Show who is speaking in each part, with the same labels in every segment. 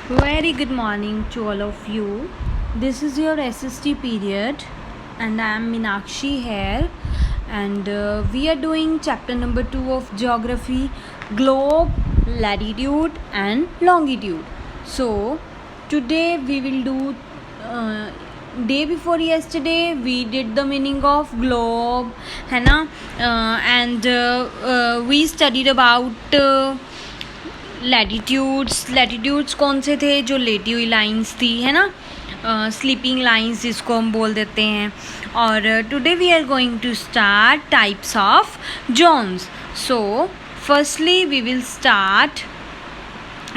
Speaker 1: Very good morning to all of you. This is your SST period, and I am Minakshi here. And we are doing chapter number 2 of geography, globe, latitude, and longitude. So, today we will do. Day before yesterday we did the meaning of globe, है ना? And we studied about latitudes कौन से थे? जो लेटी हुई lines थी, है ना, स्लीपिंग लाइंस जिसको हम बोल देते हैं. और today we are going to start types of zones. So firstly we will start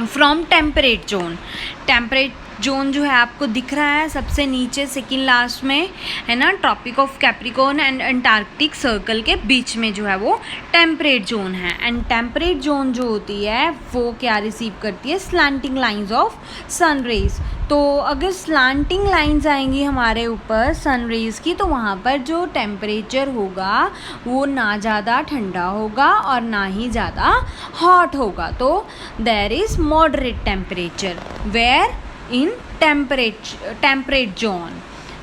Speaker 1: from temperate zone. Temperate zone जो है आपको दिख रहा है सबसे नीचे सेकंड लास्ट में, है ना, tropic of Capricorn and Antarctic circle के बीच में जो है वो टेम्परेट जोन है. एंड टेम्परेट जोन जो होती है वो क्या रिसीव करती है? Slanting lines of sun rays. तो अगर स्लैंटिंग लाइंस आएंगी हमारे ऊपर सन रेज की, तो वहाँ पर जो टेम्परेचर होगा वो ना ज़्यादा ठंडा होगा और ना ही ज़्यादा हॉट होगा. तो there is moderate temperature where in temperate zone.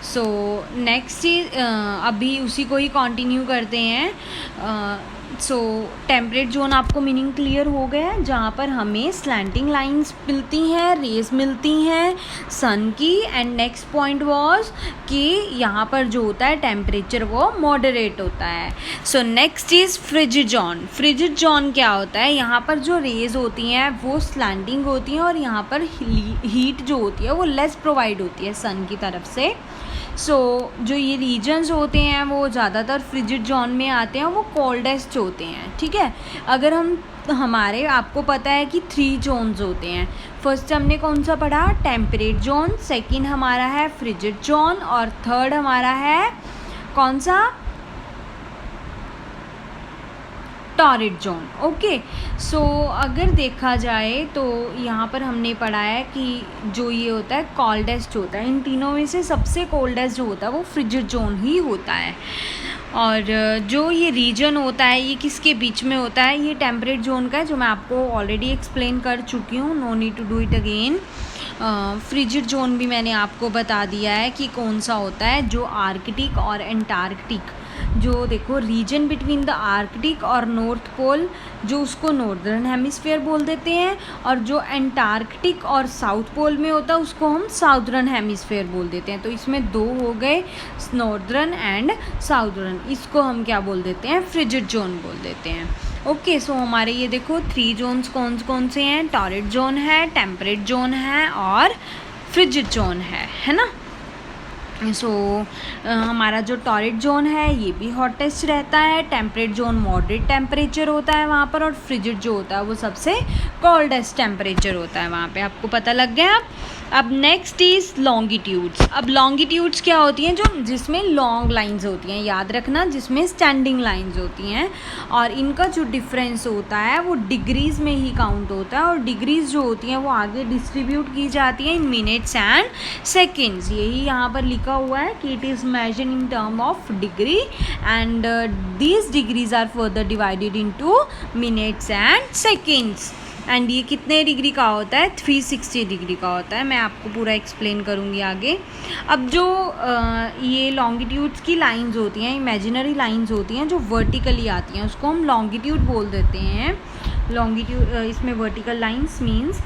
Speaker 1: So next is अभी उसी को ही कंटिन्यू करते हैं. सो टेम्परेट जोन आपको मीनिंग क्लियर हो गया है, जहाँ पर हमें स्लैंटिंग लाइंस मिलती हैं, रेज मिलती हैं सन की. एंड नेक्स्ट पॉइंट वाज कि यहाँ पर जो होता है टेम्परेचर वो मॉडरेट होता है. So next is frigid zone. Frigid zone क्या होता है? यहाँ पर जो रेज होती हैं वो स्लैंटिंग होती हैं और यहाँ पर हीट जो होती है वो लेस प्रोवाइड होती है सन की तरफ से. सो जो ये रीजन्स होते हैं वो ज़्यादातर फ्रिजिड जोन में आते हैं, वो कोल्डेस्ट होते हैं. ठीक है, अगर हमारे आपको पता है कि 3 जोन्स होते हैं. फर्स्ट हमने कौन सा पढ़ा? Temperate zone. सेकंड हमारा है फ्रिजिड जोन और थर्ड हमारा है कौन सा? Torrid zone. ओके, सो अगर देखा जाए तो यहाँ पर हमने पढ़ा है कि जो ये होता है कोल्डेस्ट होता है. इन तीनों में से सबसे कोल्डेस्ट जो होता है वो फ्रिजिड जोन ही होता है. और जो ये रीजन होता है ये किसके बीच में होता है? ये टेम्परेट जोन का है, जो मैं आपको ऑलरेडी एक्सप्लेन कर चुकी हूँ. No need to do it again. Frigid zone भी मैंने आपको बता दिया है कि कौन सा होता है. जो आर्कटिक और एंटार्कटिक, जो देखो रीजन बिटवीन द आर्कटिक और नॉर्थ पोल, जो उसको नॉर्दर्न हेमिस्फीयर बोल देते हैं, और जो एंटार्कटिक और साउथ पोल में होता है उसको हम साउदर्न हेमिस्फीयर बोल देते हैं. तो इसमें 2 हो गए, नॉर्दर्न एंड साउदर्न. इसको हम क्या बोल देते हैं? फ्रिजिड जोन बोल देते हैं. ओके, सो हमारे ये देखो 3 जोन्स कौन से हैं? टॉरिड जोन है, टेम्परेट जोन है और फ्रिजिड जोन है ना. सो हमारा जो टॉरिड जोन है ये भी हॉटेस्ट रहता है. टेम्परेट जोन मॉडरेट टेम्परेचर होता है वहाँ पर, और फ्रिजिड जो होता है वो सबसे कोल्डेस्ट टेम्परेचर होता है वहाँ पे. आपको पता लग गया. अब नेक्स्ट इज़ लॉन्गिट्यूड्स. अब लॉन्गिट्यूड्स क्या होती हैं? जो जिसमें लॉन्ग लाइंस होती हैं, याद रखना, जिसमें स्टैंडिंग लाइंस होती हैं. और इनका जो डिफरेंस होता है वो डिग्रीज़ में ही काउंट होता है. और डिग्रीज़ जो होती हैं वो आगे डिस्ट्रीब्यूट की जाती हैं इन मिनट्स एंड सेकेंड्स. यही यहाँ पर लिखा हुआ है कि it is measured in term of degree, and these degrees are further divided into minutes and seconds. And ये कितने डिग्री का होता है? 360 डिग्री का होता है. मैं आपको पूरा एक्सप्लेन करूँगी आगे. अब जो ये लॉन्गिट्यूड्स की लाइंस होती हैं, इमेजिनरी लाइंस होती हैं जो वर्टिकली आती हैं, उसको हम लॉन्गिट्यूड बोल देते हैं. लॉन्गिट्यूड इसमें vertical lines means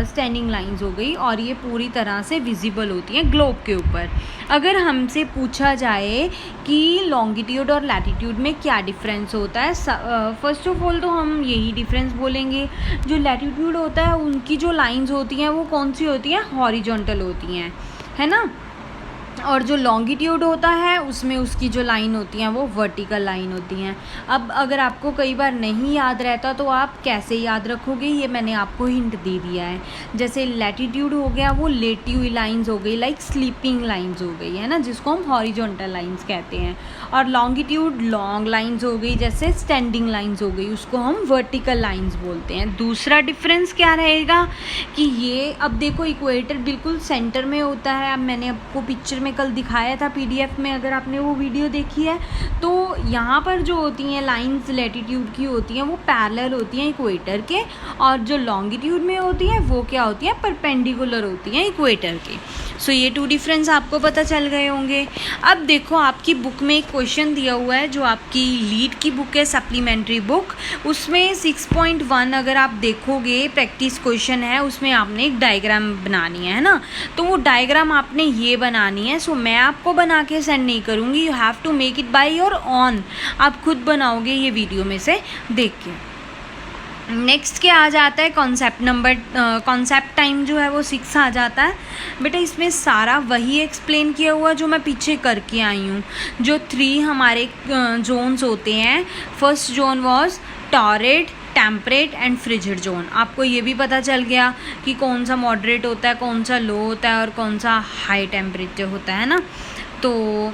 Speaker 1: standing lines हो गई, और ये पूरी तरह से विजिबल होती हैं ग्लोब के ऊपर. अगर हमसे पूछा जाए कि लॉन्गिट्यूड और लैटिट्यूड में क्या डिफरेंस होता है, फर्स्ट ऑफ ऑल तो हम यही डिफरेंस बोलेंगे. जो लैटिट्यूड होता है उनकी जो लाइंस होती हैं वो कौन सी होती हैं? हॉरिजॉन्टल होती हैं, है ना. और जो लॉन्गिट्यूड होता है उसमें उसकी जो लाइन होती हैं वो वर्टिकल लाइन होती हैं. अब अगर आपको कई बार नहीं याद रहता तो आप कैसे याद रखोगे, ये मैंने आपको हिंट दे दिया है. जैसे लैटिट्यूड हो गया वो लेटी हुई लाइंस हो गई, लाइक स्लीपिंग लाइंस हो गई, है ना, जिसको हम हॉरिजॉन्टल लाइंस कहते हैं. और लॉन्गिट्यूड लॉन्ग लाइंस हो गई, जैसे स्टैंडिंग लाइंस हो गई, उसको हम वर्टिकल लाइंस बोलते हैं. दूसरा डिफरेंस क्या रहेगा कि ये, अब देखो इक्वेटर बिल्कुल सेंटर में होता है. अब मैंने आपको पिक्चर में मैं कल दिखाया था PDF में, अगर आपने वो वीडियो देखी है तो यहाँ पर जो होती हैं लाइंस लैटिट्यूड की होती हैं वो पैरेलल होती हैं इक्वेटर के, और जो लॉन्गिट्यूड में होती हैं वो क्या होती हैं, परपेंडिकुलर होती हैं इक्वेटर के। सो ये 2 डिफरेंस आपको पता चल गए होंगे। अब देखो आपकी बुक में एक क्वेश्चन दिया हुआ है, जो आपकी लीड की बुक है सप्लीमेंट्री बुक, उसमें 6.1 अगर आप देखोगे प्रैक्टिस क्वेश्चन है, उसमें आपने एक डायग्राम बनानी है ना, तो वो डायग्राम आपने ये बनानी है। सो मैं आपको बना के सेंड नहीं करूँगी, you have to make it by your own, आप खुद बनाओगे ये वीडियो में से देख के। नेक्स्ट क्या आ जाता है, कॉन्सेप्ट टाइम जो है वो 6 आ जाता है। बेटा इसमें सारा वही एक्सप्लेन किया हुआ जो मैं पीछे करके आई हूँ। जो 3 हमारे जोन्स होते हैं, first zone was torrid, temperate and frigid zone. आपको ये भी पता चल गया कि कौन सा मॉडरेट होता है, कौन सा लो होता है और कौन सा हाई टेम्परेचर होता है ना। तो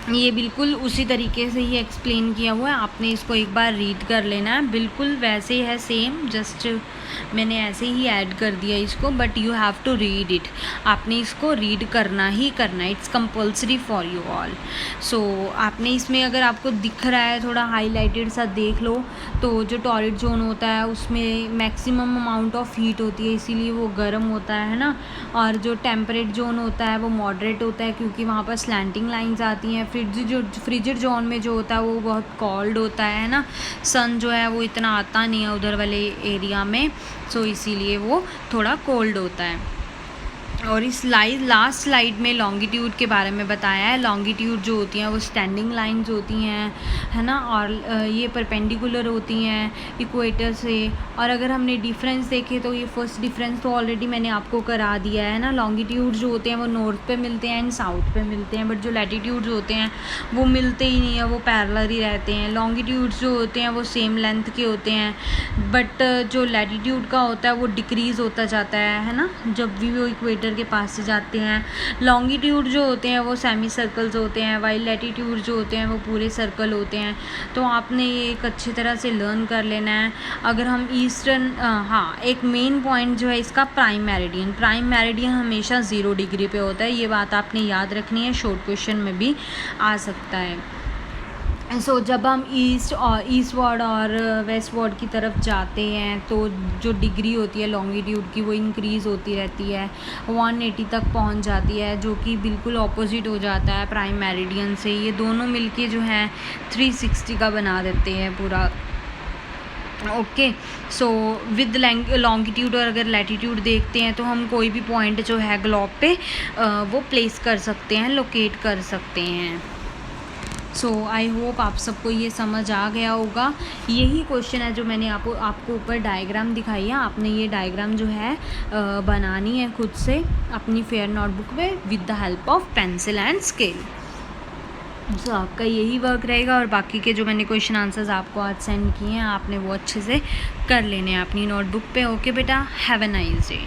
Speaker 1: ये बिल्कुल उसी तरीके से ही एक्सप्लेन किया हुआ है, आपने इसको एक बार रीड कर लेना है। बिल्कुल वैसे है सेम, जस्ट मैंने ऐसे ही ऐड कर दिया इसको, but you have to read it, आपने इसको रीड करना ही करना है, it's compulsory for you all. So आपने इसमें अगर आपको दिख रहा है थोड़ा हाईलाइटेड सा देख लो, तो जो टॉरिड जोन होता है उसमें मैक्सिमम अमाउंट ऑफ हीट होती है, इसीलिए वो गर्म होता है ना। और जो टेम्परेट जोन होता है वो मॉडरेट होता है, क्योंकि वहाँ पर स्लैंटिंग लाइंस आती हैं। फ्रिजिड जोन में जो होता है वो बहुत कोल्ड होता है ना, सन जो है वो इतना आता नहीं है उधर वाले एरिया में, सो इसीलिए वो थोड़ा कोल्ड होता है। और इस लास्ट स्लाइड में लॉन्गिट्यूड के बारे में बताया है। लॉन्गिट्यूड जो होती हैं वो स्टैंडिंग लाइंस होती हैं, है ना, और ये परपेंडिकुलर होती हैं इक्वेटर से। और अगर हमने डिफरेंस देखे तो ये फर्स्ट डिफरेंस तो ऑलरेडी मैंने आपको करा दिया है ना। लॉन्गिट्यूड जो होते हैं वो नॉर्थ पे मिलते हैं एंड साउथ पे मिलते हैं, बट जो लैटिट्यूड जो होते हैं वो मिलते ही नहीं है, वो पैरेलल ही रहते हैं। लॉन्गिट्यूड्स जो होते हैं वो सेम लेंथ के होते हैं, बट जो लैटिट्यूड का होता है वो डिक्रीज़ होता जाता है ना, जब भी वो इक्वेटर के पास से जाते हैं। लॉन्गिट्यूड जो होते हैं वो सेमी सर्कल्स होते हैं, वाइल लैटिट्यूड जो होते हैं वो पूरे सर्कल होते हैं। तो आपने ये एक अच्छी तरह से लर्न कर लेना है। अगर हम ईस्टर्न एक मेन पॉइंट जो है इसका प्राइम मेरिडियन हमेशा 0 डिग्री पे होता है, ये बात आपने याद रखनी है, शॉर्ट क्वेश्चन में भी आ सकता है। सो जब हम ईस्टवर्ड और वेस्टवर्ड की तरफ जाते हैं तो जो डिग्री होती है लॉन्गिट्यूड की वो इंक्रीज़ होती रहती है, 180 तक पहुंच जाती है, जो कि बिल्कुल ऑपोजिट हो जाता है प्राइम मेरिडियन से। ये दोनों मिलके जो है 360 का बना देते हैं पूरा। ओके, सो विद लॉन्गिट्यूड और अगर लैटिट्यूड देखते हैं तो हम कोई भी पॉइंट जो है ग्लोब पे वो प्लेस कर सकते हैं, लोकेट कर सकते हैं। सो आई होप आप सबको ये समझ आ गया होगा। यही क्वेश्चन है जो मैंने आपको ऊपर डायग्राम दिखाई है, आपने ये डायग्राम जो है बनानी है खुद से अपनी फेयर नोटबुक में with the help of pencil and scale. So आपका यही वर्क रहेगा, और बाकी के जो मैंने क्वेश्चन आंसर्स आपको आज सेंड किए हैं आपने वो अच्छे से कर लेने हैं अपनी नोटबुक पे। ओके बेटा, हैव अ नाइस डे।